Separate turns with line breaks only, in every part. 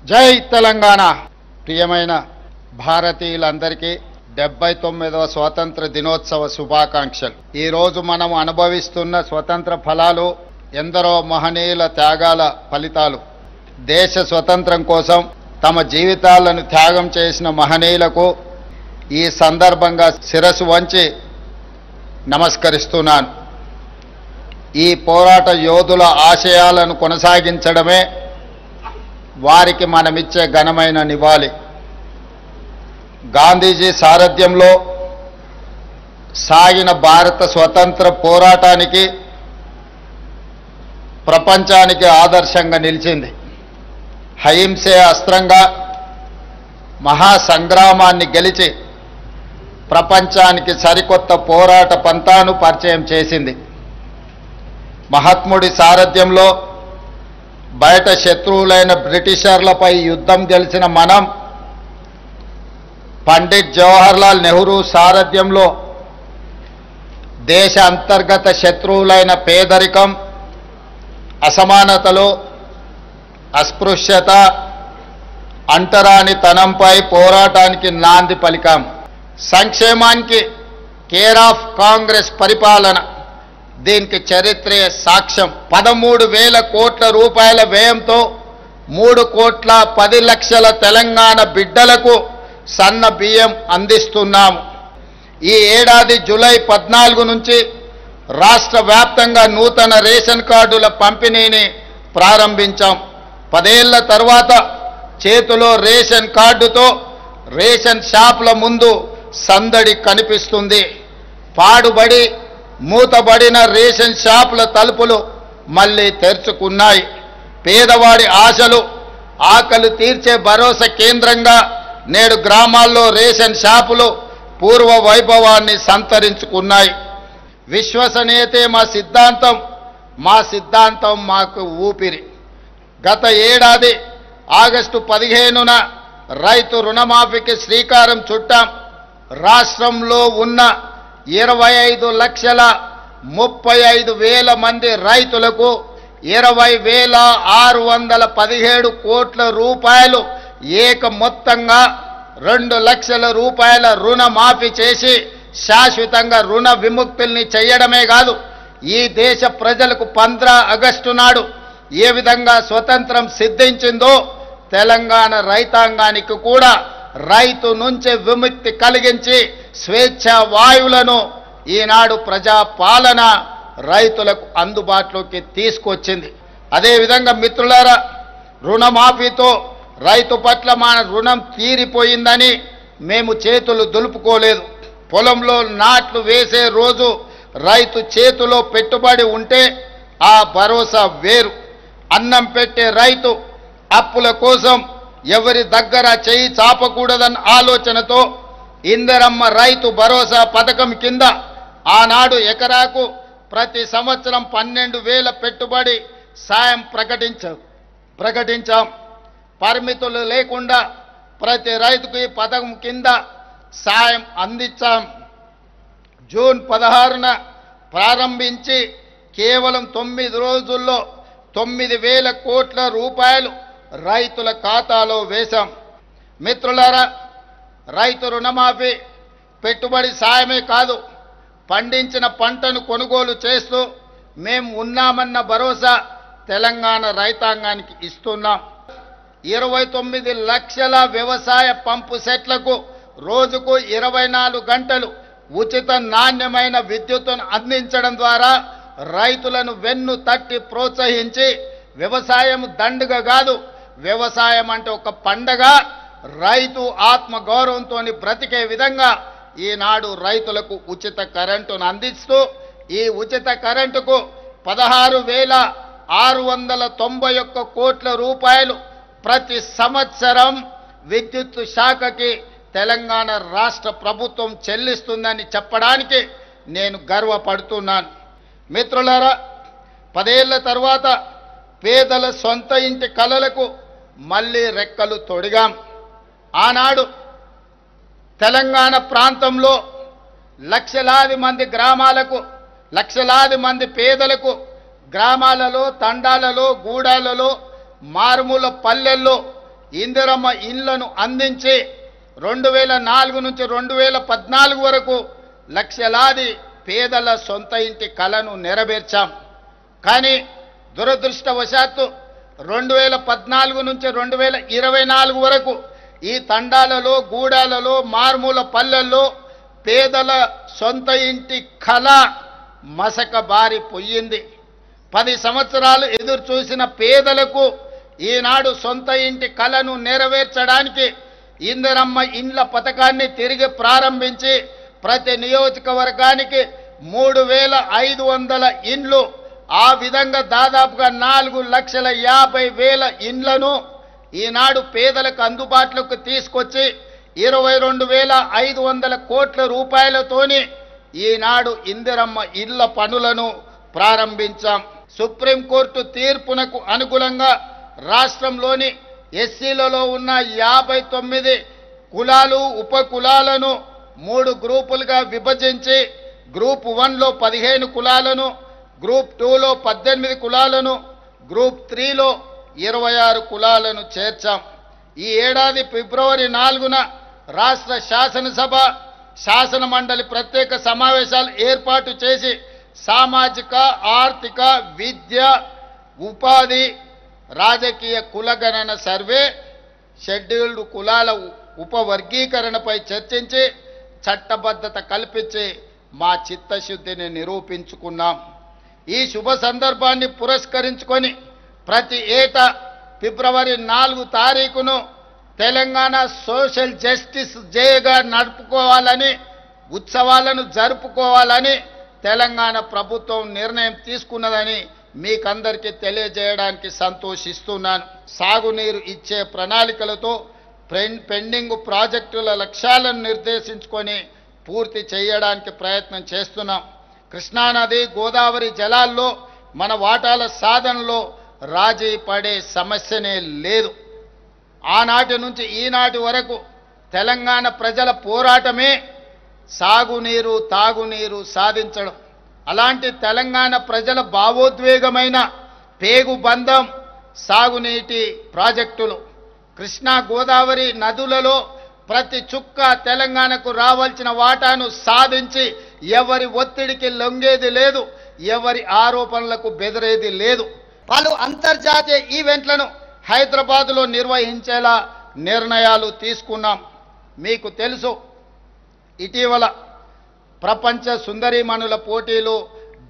జై తెలంగాణ. ప్రియమైన భారతీయులందరికీ 79వ స్వాతంత్ర దినోత్సవ శుభాకాంక్షలు. ఈ రోజు మనం అనుభవిస్తున్న స్వతంత్ర ఫలాలు ఎందరో మహనీయుల త్యాగాల ఫలితాలు. దేశ స్వతంత్రం కోసం తమ జీవితాలను త్యాగం చేసిన మహనీయులకు ఈ సందర్భంగా శిరస్సు వంచి నమస్కరిస్తున్నాను. ఈ పోరాట యోధుల ఆశయాలను కొనసాగించడమే వారికి మనమిచ్చే ఘనమైన నివాళి. గాంధీజీ సారథ్యంలో సాగిన భారత స్వతంత్ర పోరాటానికి ప్రపంచానికి ఆదర్శంగా నిలిచింది. అహింసే అస్త్రంగా మహాసంగ్రామాన్ని గెలిచి ప్రపంచానికి సరికొత్త పోరాట పంథాను పరిచయం చేసింది. మహాత్ముడి సారథ్యంలో బయట శత్రువులైన బ్రిటిషర్లపై యుద్ధం గెలిచిన మనం, పండిట్ జవహర్లాల్ నెహ్రూ సారథ్యంలో దేశ అంతర్గత శత్రువులైన పేదరికం, అసమానతలు, అస్పృశ్యత, అంటరానితనంపై పోరాటానికి నాంది పలికాం. సంక్షేమానికి కేర్ ఆఫ్ కాంగ్రెస్ పరిపాలన దీనికి చరిత్రే సాక్ష్యం. 13,000 కోట్ల రూపాయల వ్యయంతో 3,10,00,000 తెలంగాణ బిడ్డలకు సన్న బియ్యం అందిస్తున్నాము. ఈ ఏడాది జూలై 14 నుంచి రాష్ట్ర వ్యాప్తంగా నూతన రేషన్ కార్డుల పంపిణీని ప్రారంభించాం. 10 ఏళ్ల తర్వాత చేతిలో రేషన్ కార్డుతో రేషన్ షాపుల ముందు సందడి కనిపిస్తుంది. పాడుబడి మూతబడిన రేషన్ షాపుల తలుపులు మళ్ళీ తెరుచుకున్నాయి. పేదవాడి ఆశలు, ఆకలి తీర్చే భరోసా కేంద్రంగా నేడు గ్రామాల్లో రేషన్ షాపులు పూర్వ వైభవాన్ని సంతరించుకున్నాయి. విశ్వసనీయతే మా సిద్ధాంతం మాకు ఊపిరి. గత ఏడాది ఆగస్టు 15న రైతు రుణమాఫీకి శ్రీకారం చుట్టాం. రాష్ట్రంలో ఉన్న 25,35,000 మంది రైతులకు 20,617 కోట్ల రూపాయలు ఏక మొత్తంగా 2 లక్షల రూపాయల రుణమాఫీ చేసి శాశ్వతంగా రుణ విముక్తుల్ని చేయడమే కాదు, ఈ దేశ ప్రజలకు 15 ఆగస్టు నాడు ఏ విధంగా స్వతంత్రం సిద్ధించిందో తెలంగాణ రైతాంగానికి కూడా రైతు నుంచి విముక్తి కలిగించి స్వేచ్ఛ వాయువులను ఈనాడు ప్రజాపాలన రైతులకు అందుబాటులోకి తీసుకొచ్చింది. అదేవిధంగా మిత్రులారా, రుణమాఫీతో రైతు పట్ల మన రుణం తీరిపోయిందని మేము చేతులు దులుపుకోలేదు. పొలంలో నాట్లు వేసే రోజు రైతు చేతిలో పెట్టుబడి ఉంటే ఆ భరోసా వేరు. అన్నం పెట్టే రైతు అప్పుల కోసం ఎవరి దగ్గర చేయి చాపకూడదన్న ఆలోచనతో ఇందిరమ్మ రైతు భరోసా పథకం కింద ఆనాడు ఎకరాకు ప్రతి సంవత్సరం 12,000 పెట్టుబడి సాయం ప్రకటించాం. పరిమితులు లేకుండా ప్రతి రైతుకు ఈ పథకం కింద సాయం అందించాం. జూన్ 16న ప్రారంభించి కేవలం 9 రోజుల్లో 9,000 కోట్ల రూపాయలు రైతుల ఖాతాలో వేశాం. మిత్రులారా, రైతు రుణమాఫీ పెట్టుబడి సాయమే కాదు, పండించిన పంటను కొనుగోలు చేస్తూ మేము ఉన్నామన్న భరోసా తెలంగాణ రైతాంగానికి ఇస్తున్నాం. 29 లక్షల వ్యవసాయ పంపు సెట్లకు రోజుకు 24 గంటలు ఉచిత నాణ్యమైన విద్యుత్తును అందించడం ద్వారా రైతులను వెన్ను తట్టి ప్రోత్సహించి వ్యవసాయం దండుగ కాదు, వ్యవసాయం అంటే ఒక పండగ, రైతు ఆత్మ గౌరవంతో బ్రతికే విధంగా ఈనాడు రైతులకు ఉచిత కరెంటును అందిస్తూ ఈ ఉచిత కరెంటుకు 16,691 కోట్ల రూపాయలు ప్రతి సంవత్సరం విద్యుత్ శాఖకి తెలంగాణ రాష్ట్ర ప్రభుత్వం చెల్లిస్తుందని చెప్పడానికి నేను గర్వపడుతున్నాను. మిత్రులారా, 10 ఏళ్ల తర్వాత పేదల సొంత ఇంటి కలలకు మళ్ళీ రెక్కలు తొడిగాం. ఆనాడు తెలంగాణ ప్రాంతంలో లక్షలాది మంది గ్రామాలకు, లక్షలాది మంది పేదలకు గ్రామాలలో, తండాలలో, గూడాలలో, మారుమూల పల్లెల్లో ఇందిరమ్మ ఇళ్లను అందించి 2004 నుంచి 2014 వరకు లక్షలాది పేదల సొంత ఇంటి కలను నెరవేర్చాం. కానీ దురదృష్టవశాత్తు 2014 నుంచి 2024 వరకు ఈ తండాలలో, గూడాలలో, మారుమూల పల్లెల్లో పేదల సొంత ఇంటి కళ మసక బారిపోయింది. 10 సంవత్సరాలు ఎదురు చూసిన పేదలకు ఈనాడు సొంత ఇంటి కళను నెరవేర్చడానికి ఇందిరమ్మ ఇండ్ల పథకాన్ని తిరిగి ప్రారంభించి ప్రతి నియోజకవర్గానికి 3500 ఇండ్లు, ఆ విధంగా దాదాపుగా 4,50,000 ఇండ్లను ఈనాడు పేదలకు అందుబాటులోకి తీసుకొచ్చి 22,500 కోట్ల రూపాయలతోని ఈనాడు ఇందిరమ్మ ఇళ్ల పనులను ప్రారంభించాం. సుప్రీంకోర్టు తీర్పునకు అనుగుణంగా రాష్ట్రంలోని ఎస్సీలలో ఉన్న 59 కులాలు, ఉప కులాలను 3 గ్రూపులుగా విభజించి గ్రూప్ 1లో 15 కులాలను, గ్రూప్ 2లో 18 కులాలను, గ్రూప్ 3లో 26 కులాలను చేర్చాం. ఈ ఏడాది ఫిబ్రవరి 4న రాష్ట్ర శాసనసభ, శాసన మండలి ప్రత్యేక సమావేశాలు ఏర్పాటు చేసి సామాజిక, ఆర్థిక, విద్య, ఉపాధి, రాజకీయ కులగణన సర్వే, షెడ్యూల్డ్ కులాల ఉపవర్గీకరణపై చర్చించి చట్టబద్ధత కల్పించి మా చిత్తశుద్ధిని నిరూపించుకున్నాం. ఈ శుభ సందర్భాన్ని పురస్కరించుకొని ప్రతి ఏటా ఫిబ్రవరి 4 తారీఖును తెలంగాణ సోషల్ జస్టిస్ డేగా నడుపుకోవాలని, ఉత్సవాలను జరుపుకోవాలని తెలంగాణ ప్రభుత్వం నిర్ణయం తీసుకున్నదని మీకందరికీ తెలియజేయడానికి సంతోషిస్తున్నాను. సాగునీరు ఇచ్చే ప్రణాళికలతో పెండింగ్ ప్రాజెక్టుల లక్ష్యాలను నిర్దేశించుకొని పూర్తి చేయడానికి ప్రయత్నం చేస్తున్నాం. కృష్ణానది, గోదావరి జలాల్లో మన వాటాల సాధనలో రాజీ పడే సమస్యనే లేదు. ఆనాటి నుంచి ఈనాటి వరకు తెలంగాణ ప్రజల పోరాటమే సాగునీరు, తాగునీరు సాధించడం. అలాంటి తెలంగాణ ప్రజల భావోద్వేగమైన పేగుబంధం సాగునీటి ప్రాజెక్టులు. కృష్ణా, గోదావరి నదులలో ప్రతి చుక్క తెలంగాణకు రావాల్సిన వాటాను సాధించి ఎవరి ఒత్తిడికి లొంగేది లేదు, ఎవరి ఆరోపణలకు బెదిరేది లేదు. పలు అంతర్జాతీయ ఈవెంట్లను హైదరాబాద్లో నిర్వహించేలా నిర్ణయాలు తీసుకున్నాం. మీకు తెలుసు, ఇటీవల ప్రపంచ సుందరీమణుల పోటీలు,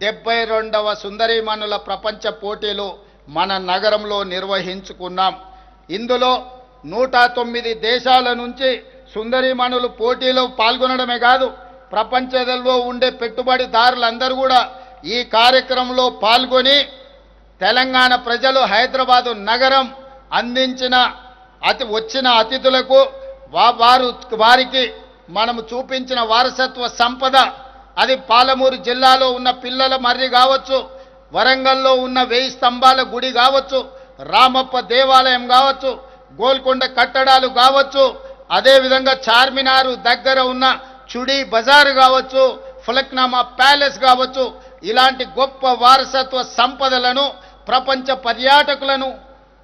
72వ సుందరీమణుల ప్రపంచ పోటీలు మన నగరంలో నిర్వహించుకున్నాం. ఇందులో 109 దేశాల నుంచి సుందరీమణులు పోటీలో పాల్గొనడమే కాదు, ప్రపంచంలో ఉండే పెట్టుబడిదారులందరూ కూడా ఈ కార్యక్రమంలో పాల్గొని తెలంగాణ ప్రజలు, హైదరాబాదు నగరం అందించిన వచ్చిన అతిథులకు వారికి మనము చూపించిన వారసత్వ సంపద, అది పాలమూరు జిల్లాలో ఉన్న పిల్లల మర్రి కావచ్చు, వరంగల్లో ఉన్న 1000 స్తంభాల గుడి కావచ్చు, రామప్ప దేవాలయం కావచ్చు, గోల్కొండ కట్టడాలు కావచ్చు, అదేవిధంగా చార్మినారు దగ్గర ఉన్న చుడీ బజారు కావచ్చు, ఫలక్నామా ప్యాలెస్ కావచ్చు, ఇలాంటి గొప్ప వారసత్వ సంపదలను, ప్రపంచ పర్యాటకులను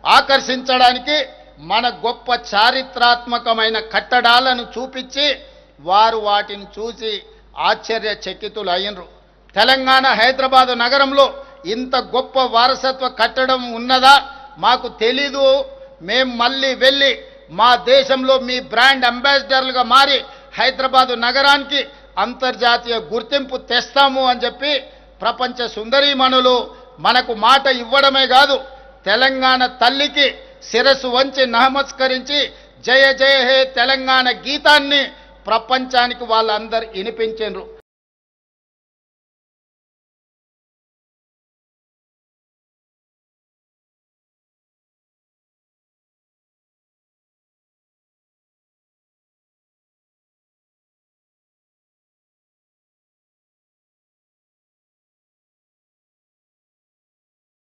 ఆకర్షించడానికి మన గొప్ప చారిత్రాత్మకమైన కట్టడాలను చూపించి వారు వాటిని చూసి ఆశ్చర్యచకితులు అయ్యిండ్రు. తెలంగాణ హైదరాబాదు నగరంలో ఇంత గొప్ప వారసత్వ కట్టడం ఉన్నదా, మాకు తెలీదు, మేం మళ్ళీ వెళ్ళి మా దేశంలో మీ బ్రాండ్ అంబాసిడర్లుగా మారి హైదరాబాదు నగరానికి అంతర్జాతీయ గుర్తింపు తెస్తాము అని చెప్పి ప్రపంచ సుందరీమణులు మనకు మాట ఇవ్వడమే కాదు, తెలంగాణ తల్లికి శిరస్సు వంచి నమస్కరించి జయ జయ హే తెలంగాణ గీతాన్ని ప్రపంచానికి వాళ్ళందరూ వినిపించారు.